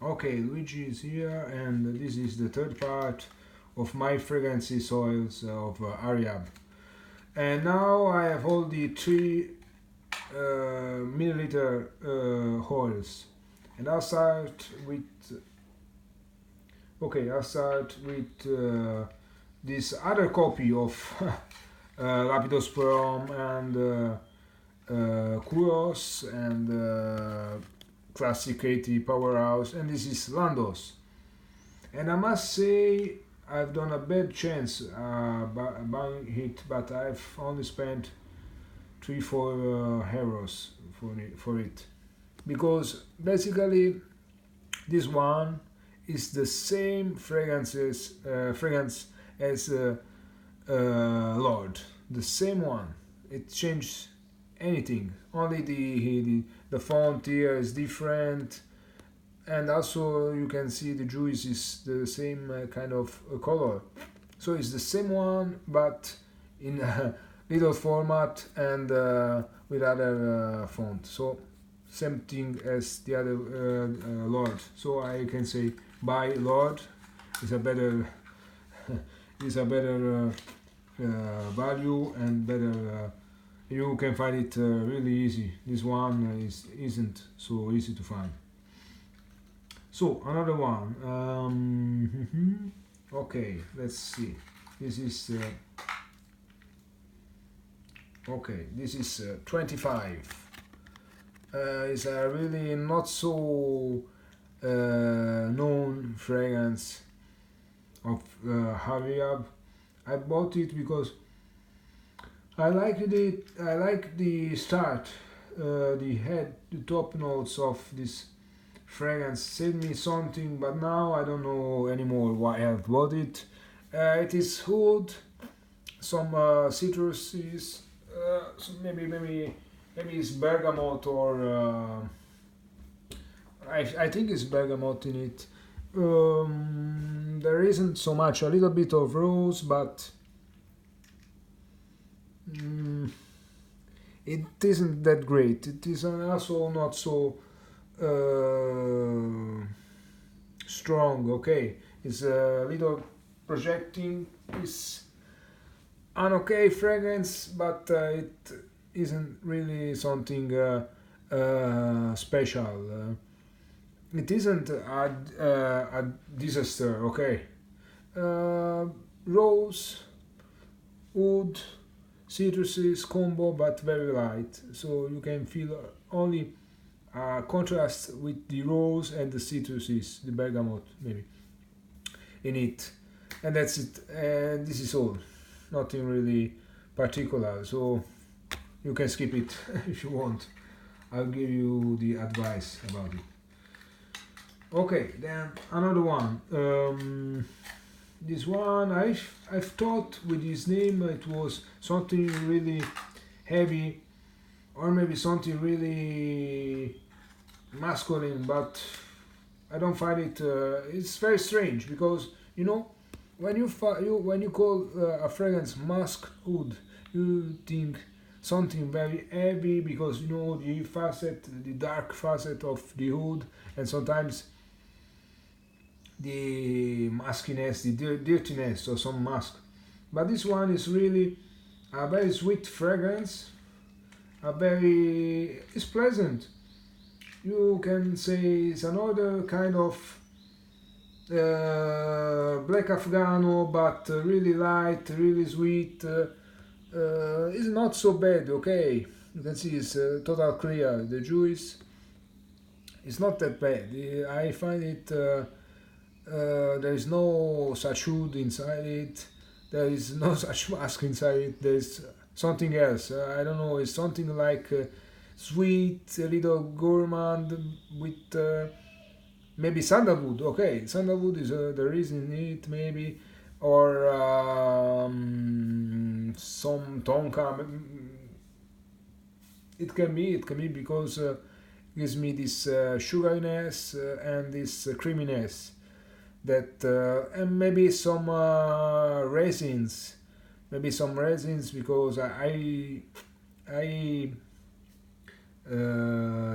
Okay, Luigi is here, and this is the third part of my fragrances oils of Rehab. And now I have all the 3 milliliter oils, and I'll start with this other copy of Lapidosporum and Kuros and Classic 80 Powerhouse, and this is Landos. And I must say, I've done a bad chance buying it, but I've only spent 3-4 euros for it, because basically this one is the same fragrance as Lord, the same one. It changed anything. Only the font here is different, and also you can see the juice is the same kind of color. So it's the same one, but in a little format and with other font. So same thing as the other Lord. So I can say buy Lord is a better is a better value and better. You can find it really easy. This one isn't so easy to find. So another one. Okay, let's see. This is okay. This is 25. It's a really not so known fragrance of Harriab. I bought it because I liked it. I like the start, the top notes of this fragrance said me something, but now I don't know anymore why I bought it. It is wood, some citruses, so maybe it's bergamot or I think it's bergamot in it. There isn't so much, a little bit of rose, but mm, it isn't that great. It is also not so strong. Okay, it's a little projecting. It's an okay fragrance, but it isn't really something special. It isn't a disaster. Okay, uh, rose, wood, citruses combo, but very light, so you can feel only contrast with the rose and the citruses, the bergamot maybe in it, and that's it. And this is all, nothing really particular. So you can skip it if you want. I'll give you the advice about it. Okay, then another one. This one I've thought with his name it was something really heavy, or maybe something really masculine, but I don't find it. It's very strange because when you call a fragrance musk wood, you think something very heavy because the dark facet of the wood, and sometimes the muskiness, the dirtiness, or some musk. But this one is really a very sweet fragrance. It's pleasant. You can say it's another kind of black Afghano, but really light, really sweet. It's not so bad. Okay, you can see it's total clear. The juice is not that bad. I find it. There is no such wood inside it. There is no such mask inside it. There's something else. I don't know. It's something like sweet, a little gourmand with maybe sandalwood. Okay, sandalwood is the reason in it maybe, or some tonka. It can be. It can be because gives me this sugariness and this creaminess that and maybe some resins because I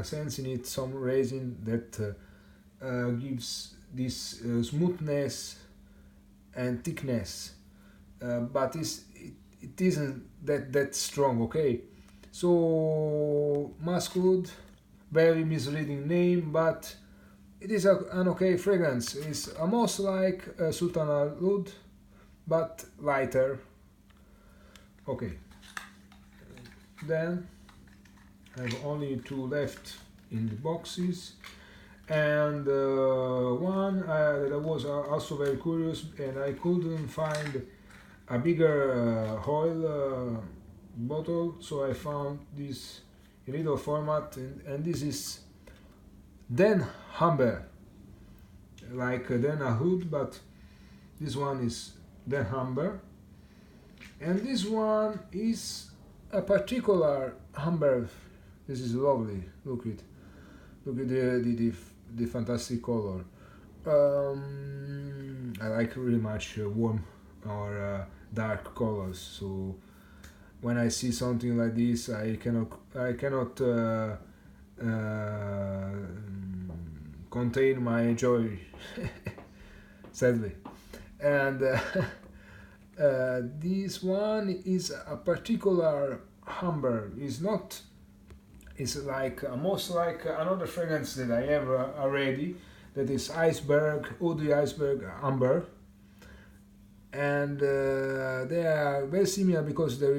sense in it some resin that gives this smoothness and thickness, but it isn't that strong. Okay, so Muscud, very misleading name, but it is an okay fragrance. It's almost like Sultan Al Oud, but lighter. Okay, then I have only two left in the boxes, and one that I was also very curious, and I couldn't find a bigger oil bottle, so I found this in little format, and this is Den Humber, like Den Ahoud, but this one is Den Humber, and this one is a particular amber. This is lovely. Look at the fantastic color. I like really much warm or dark colors. So when I see something like this, I cannot contain my joy. Sadly, and this one is a particular amber. It's not. It's like almost like another fragrance that I have already. That is Iceberg, Audi Iceberg Amber, and they are very similar because there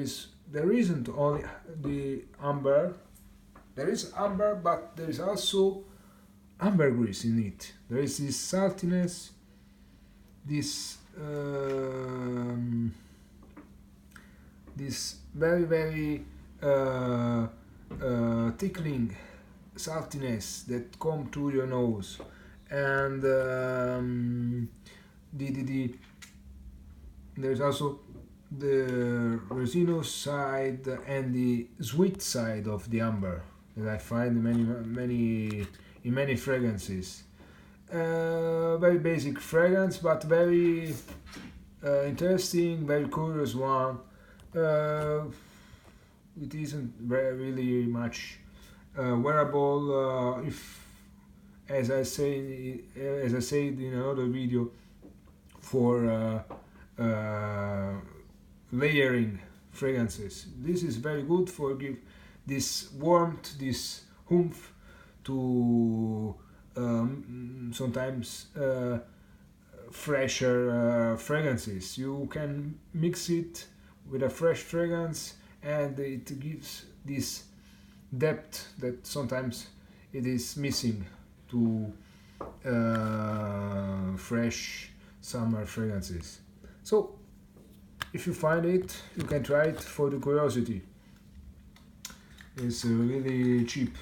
isn't only the amber. There is amber, but there is also ambergris in it. There is this saltiness, this this very tickling saltiness that come to your nose, and the there's also the resinous side and the sweet side of the amber that I find in many fragrances. Very basic fragrance, but very interesting, very curious one. Uh, it isn't really much wearable. If, as I said in another video, for layering fragrances. This is very good for give this warmth, this oomph to sometimes fresher fragrances. You can mix it with a fresh fragrance, and it gives this depth that sometimes it is missing to fresh summer fragrances. So if you find it, you can try it for the curiosity. It's really cheap,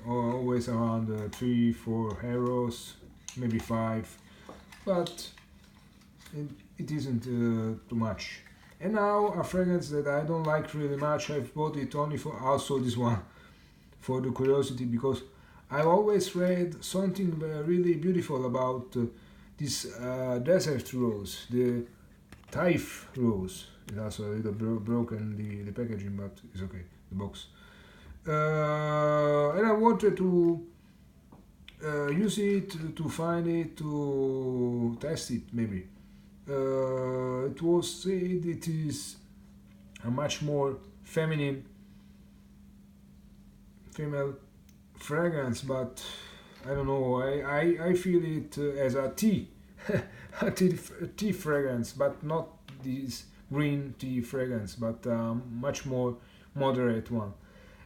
always around 3-4 euros, maybe 5, but it isn't too much. And now a fragrance that I don't like really much. I've bought it only for also this one for the curiosity, because I've always read something really beautiful about this desert rose, the Taif rose. It's also a little broken the packaging, but it's okay. The box. And I wanted to use it, to find it, to test it maybe. It was said it is a much more female fragrance, but I don't know. I feel it as a tea, tea fragrance, but not this green tea fragrance, but much more moderate one.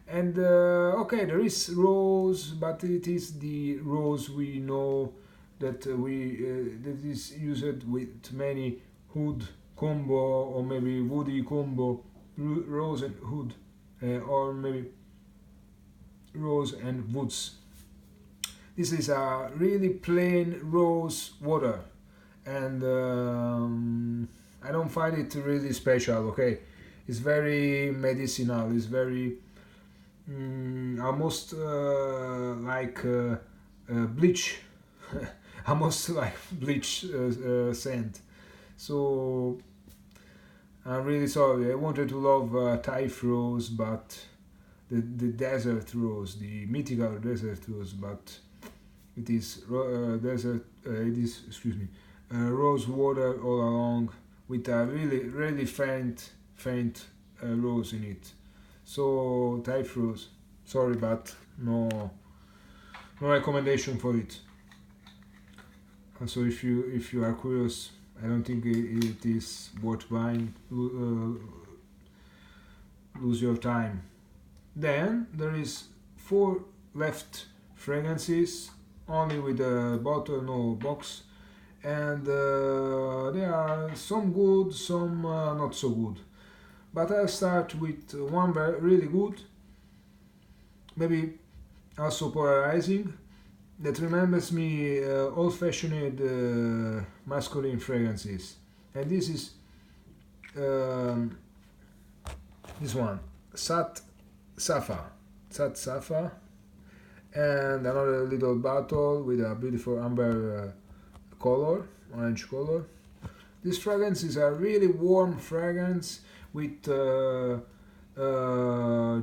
And okay, there is rose, but it is the rose we know that that is used with many wood combo, or maybe woody combo, rose and wood, or maybe rose and woods. This is a really plain rose water, and I don't find it really special. Okay, it's very medicinal. It's very almost like bleach, almost like bleach scent. So I'm really sorry. I wanted to love Taif rose, but the desert rose, the mythical desert rose, but It is it is, excuse me, rose water all along with a really faint rose in it. So type rose. Sorry, but no recommendation for it. So if you are curious, I don't think it is worth buying. Lose your time. Then there is four left fragrances, only with a bottle, no box, and there are some good, some not so good. But I'll start with one really good, maybe also polarizing, that remembers me old-fashioned masculine fragrances, and this is um, this one, Sat Safa, Sat Safa, and another little bottle with a beautiful amber color, orange color. These fragrances are really warm fragrance with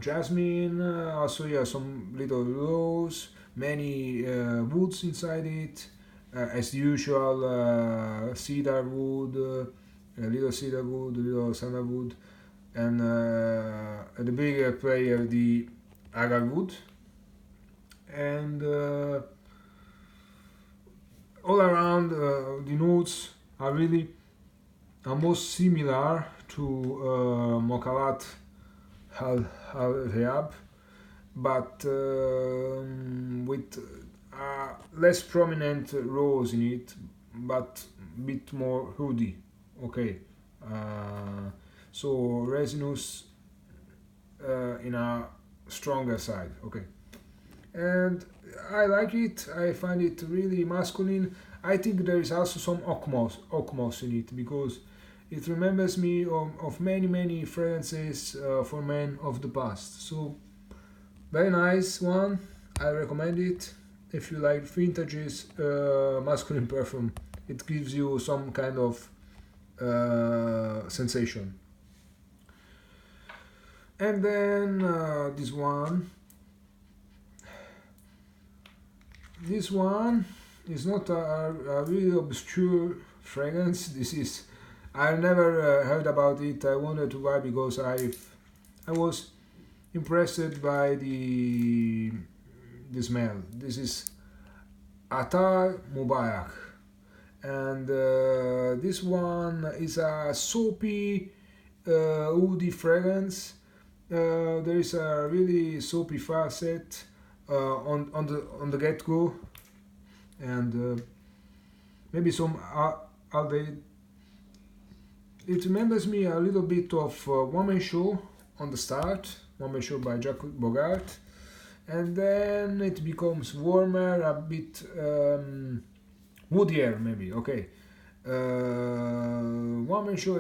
jasmine, also yeah, some little rose, many woods inside it, as usual, cedar wood, a little cedar wood, a little sandalwood, and the bigger player the agar wood, and all around the notes are really almost similar to Mokalat Rehab, but with less prominent rose in it, but a bit more woody. Okay, so resinous in a stronger side. Okay, and I like it. I find it really masculine. I think there is also some okmos in it because it remembers me of many fragrances for men of the past. So very nice one. I recommend it if you like vintages masculine perfume. It gives you some kind of sensation. And then this one. This one is not a really obscure fragrance. This is I never heard about it. I wanted to buy because I was impressed by the smell. This is Atar Mubarak, and this one is a soapy, woody fragrance. There is a really soapy facet on the get go, and maybe some aldehyde. It remembers me a little bit of Woman Show on the start, Woman Show by Jack Bogart, and then it becomes warmer, a bit woodier maybe. Okay, Woman Show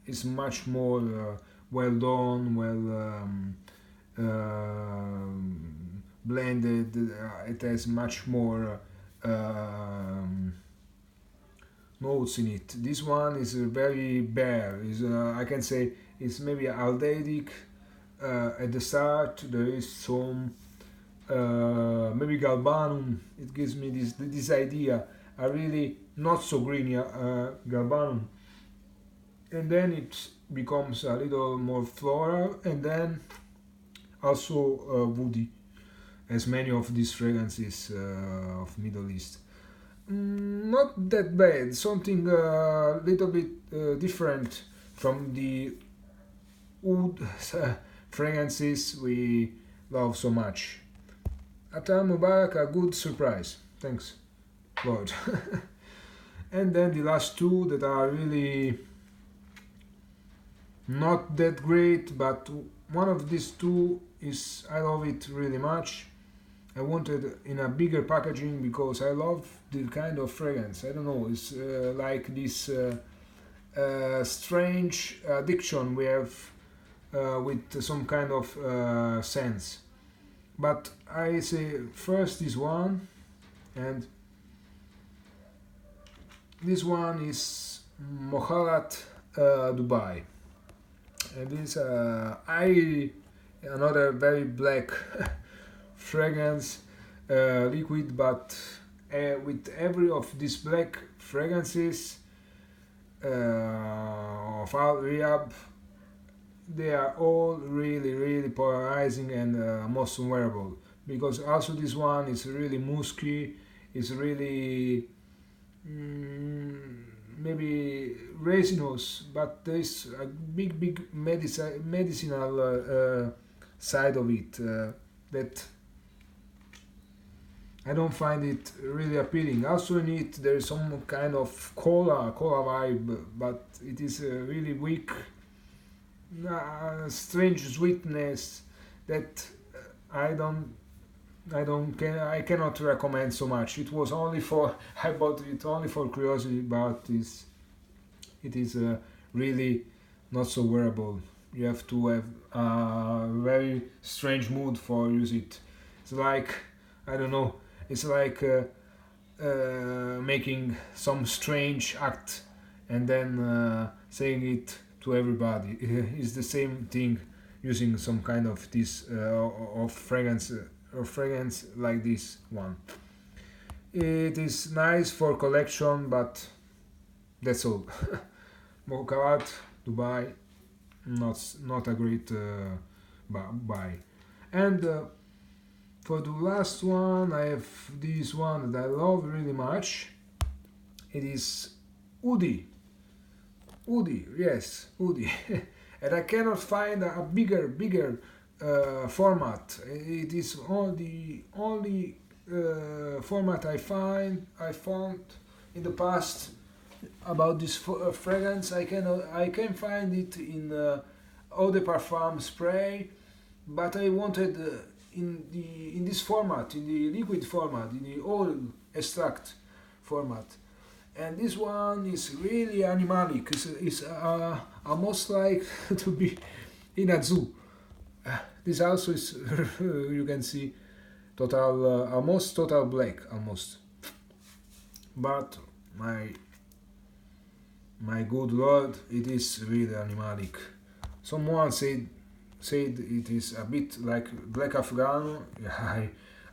is much more well done, blended. It has much more notes in it. This one is very bare. Is I can say it's maybe aldehydic. At the start, there is some maybe galbanum. It gives me this idea. A really not so green galbanum, and then it becomes a little more floral, and then also woody, as many of these fragrances of Middle East. Not that bad. Something a little bit different from the wood fragrances we love so much. Atal Mubarak, a good surprise. Thanks, Lord. And then the last two that are really not that great, but one of these two is I love it really much. I wanted in a bigger packaging because I love the kind of fragrance. I don't know, it's like this strange addiction we have with some kind of sense. But I say first this one, and this one is Mohalat Dubai. And this I another very black fragrance, liquid but with every of these black fragrances of our Rehab, they are all really polarizing and most wearable. Because also this one is really musky, is really mm, maybe resinous, but there is a big medicinal side of it that I don't find it really appealing. Also in it there is some kind of cola vibe, but it is really weak, strange sweetness that I cannot recommend so much. It was only for I bought it only for curiosity, but it is really not so wearable. You have to have a very strange mood for use it. It's like I don't know. It's like making some strange act and then saying it to everybody. It's the same thing using some kind of this of fragrance or fragrance like this one. It is nice for collection, but that's all. Mokalat, Dubai, not a great buy. And for the last one, I have this one that I love really much. It is Udi. Udi, yes, Udi. And I cannot find a bigger format. It is the only format I found in the past about this fragrance. I can find it in eau de parfum spray, but I wanted in this format, in the liquid format, in the oil extract format. And this one is really animalic. It's almost like to be in a zoo. This also is you can see total almost total black almost. But my good lord, it is really animalic. Someone said it is a bit like black Afghano.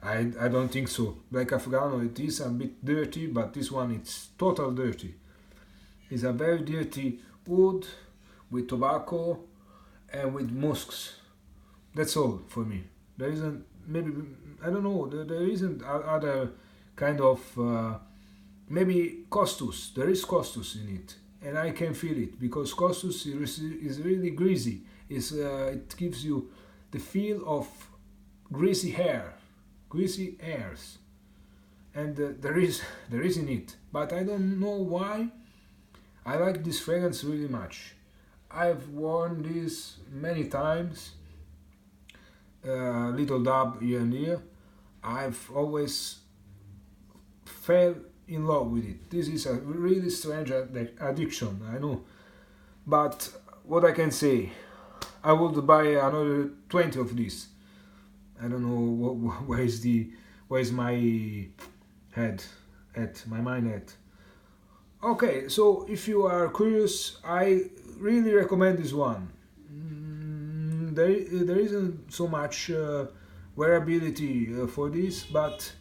I don't think so. Black Afghano it is a bit dirty, but this one it's total dirty. It's a very dirty wood with tobacco and with musks. That's all for me. There isn't maybe I don't know. There isn't other kind of maybe costus. There is costus in it, and I can feel it because costus is really greasy. It gives you the feel of greasy greasy hairs, and there is in it. But I don't know why. I like this fragrance really much. I've worn this many times, little dab here and here. I've always fell in love with it. This is a really strange addiction, I know. But what I can say, I would buy another 20 of these. I don't know where is my head at my mind at. Okay, so if you are curious, I really recommend this one. There isn't so much wearability for this, but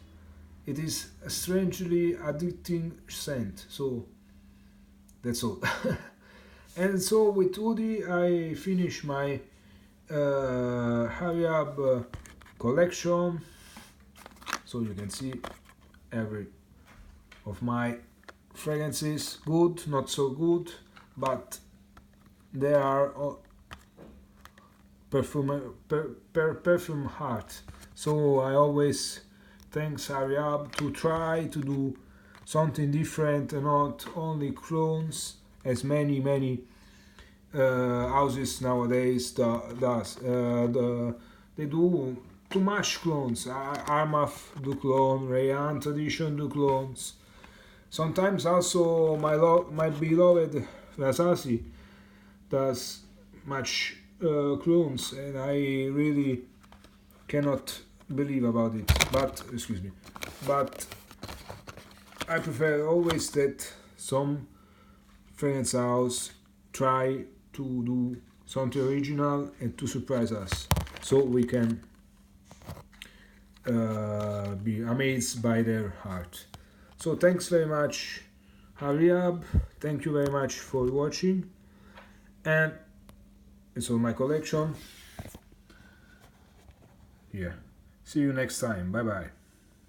it is a strangely addicting scent. So that's all. And so with Udi, I finish my Rehab collection. So you can see every of my fragrances, good, not so good, but they are perfume heart. So I always thanks Rehab to try to do something different and not only clones as many houses nowadays does. They do too much clones. Armaf do clone, Rayan tradition do clones. Sometimes also my beloved Rasasi does much clones, and I really cannot believe about it. But excuse me, but I prefer always that some fragrance house try to do something original and to surprise us, so we can be amazed by their art. So thanks very much, Rehab. Thank you very much for watching, and it's all my collection here. See you next time. Bye bye.